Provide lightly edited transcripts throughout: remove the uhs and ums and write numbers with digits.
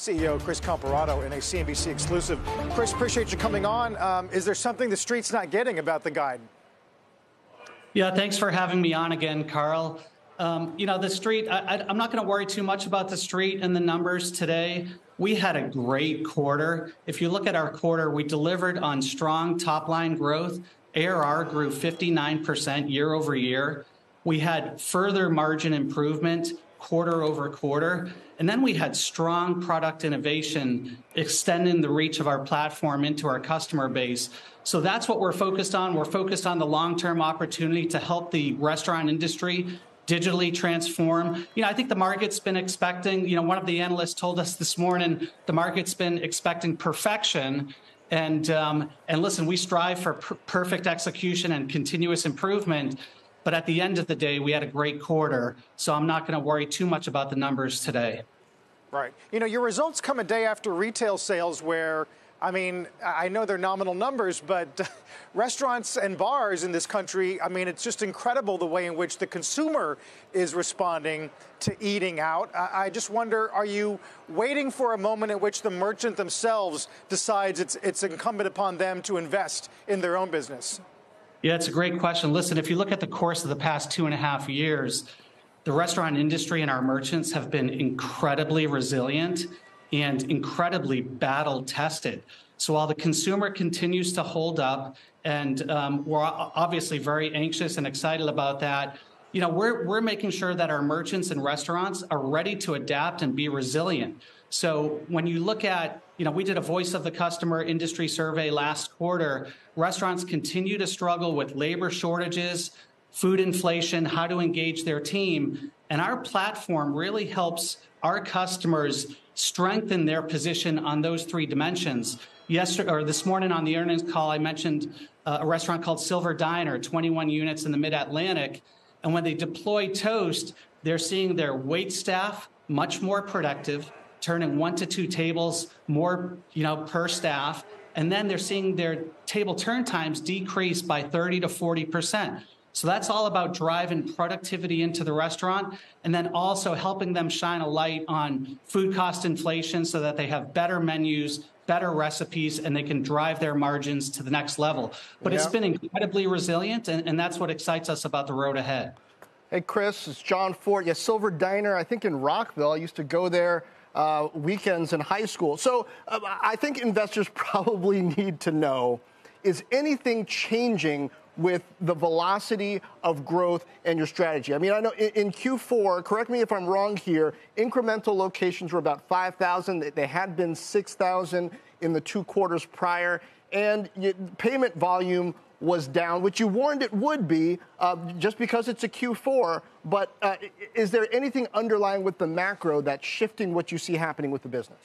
CEO Chris Comparato in a CNBC exclusive. Chris, appreciate you coming on. Is there something the street's not getting about the guide? Yeah, thanks for having me on again, Carl. The street, I'm not going to worry too much about the street and the numbers today. We had a great quarter. If you look at our quarter, we delivered on strong top-line growth. ARR grew 59% year over year. We had further margin improvement quarter over quarter. And then we had strong product innovation, extending the reach of our platform into our customer base. So that's what we're focused on. We're focused on the long-term opportunity to help the restaurant industry digitally transform. I think the market's been expecting, one of the analysts told us this morning, the market's been expecting perfection. And listen, we strive for perfect execution and continuous improvement. But at the end of the day, we had a great quarter. So I'm not going to worry too much about the numbers today. Right. Your results come a day after retail sales where, I know they're nominal numbers, but restaurants and bars in this country, it's just incredible the way in which the consumer is responding to eating out. I just wonder, are you waiting for a moment in which the merchant themselves decides it's incumbent upon them to invest in their own business? Yeah, it's a great question. Listen, if you look at the course of the past 2.5 years, the restaurant industry and our merchants have been incredibly resilient and incredibly battle-tested. So while the consumer continues to hold up, and we're obviously very anxious and excited about that, we're making sure that our merchants and restaurants are ready to adapt and be resilient. So when you look at, we did a voice of the customer industry survey last quarter. Restaurants continue to struggle with labor shortages, food inflation, how to engage their team. And our platform really helps our customers strengthen their position on those three dimensions. This morning on the earnings call, I mentioned a restaurant called Silver Diner, 21 units in the Mid-Atlantic. And when they deploy Toast, they're seeing their wait staff much more productive, turning 1 to 2 tables more, per staff. And then they're seeing their table turn times decrease by 30 to 40%. So that's all about driving productivity into the restaurant and then also helping them shine a light on food cost inflation so that they have better menus, better recipes, and they can drive their margins to the next level. But It's been incredibly resilient, and that's what excites us about the road ahead. Hey, Chris, it's John Ford. Yeah, Silver Diner, I think in Rockville. I used to go there weekends in high school. So I think investors probably need to know, is anything changing with the velocity of growth and your strategy? I know in Q4, correct me if I'm wrong here, incremental locations were about 5,000. They had been 6,000 in the 2 quarters prior. And payment volume was down, which you warned it would be just because it's a Q4. But is there anything underlying with the macro that's shifting what you see happening with the business?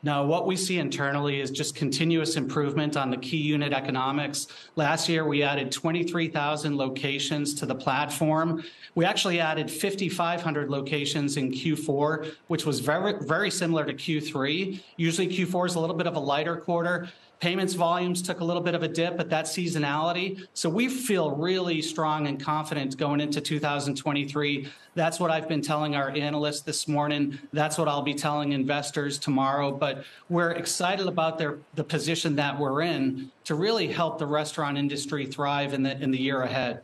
No, what we see internally is just continuous improvement on the key unit economics. Last year, we added 23,000 locations to the platform. We actually added 5,500 locations in Q4, which was very, very similar to Q3. Usually Q4 is a little bit of a lighter quarter. Payments volumes took a little bit of a dip, but that's seasonality. So we feel really strong and confident going into 2023. That's what I've been telling our analysts this morning. That's what I'll be telling investors tomorrow. But we're excited about the position that we're in to really help the restaurant industry thrive in the year ahead.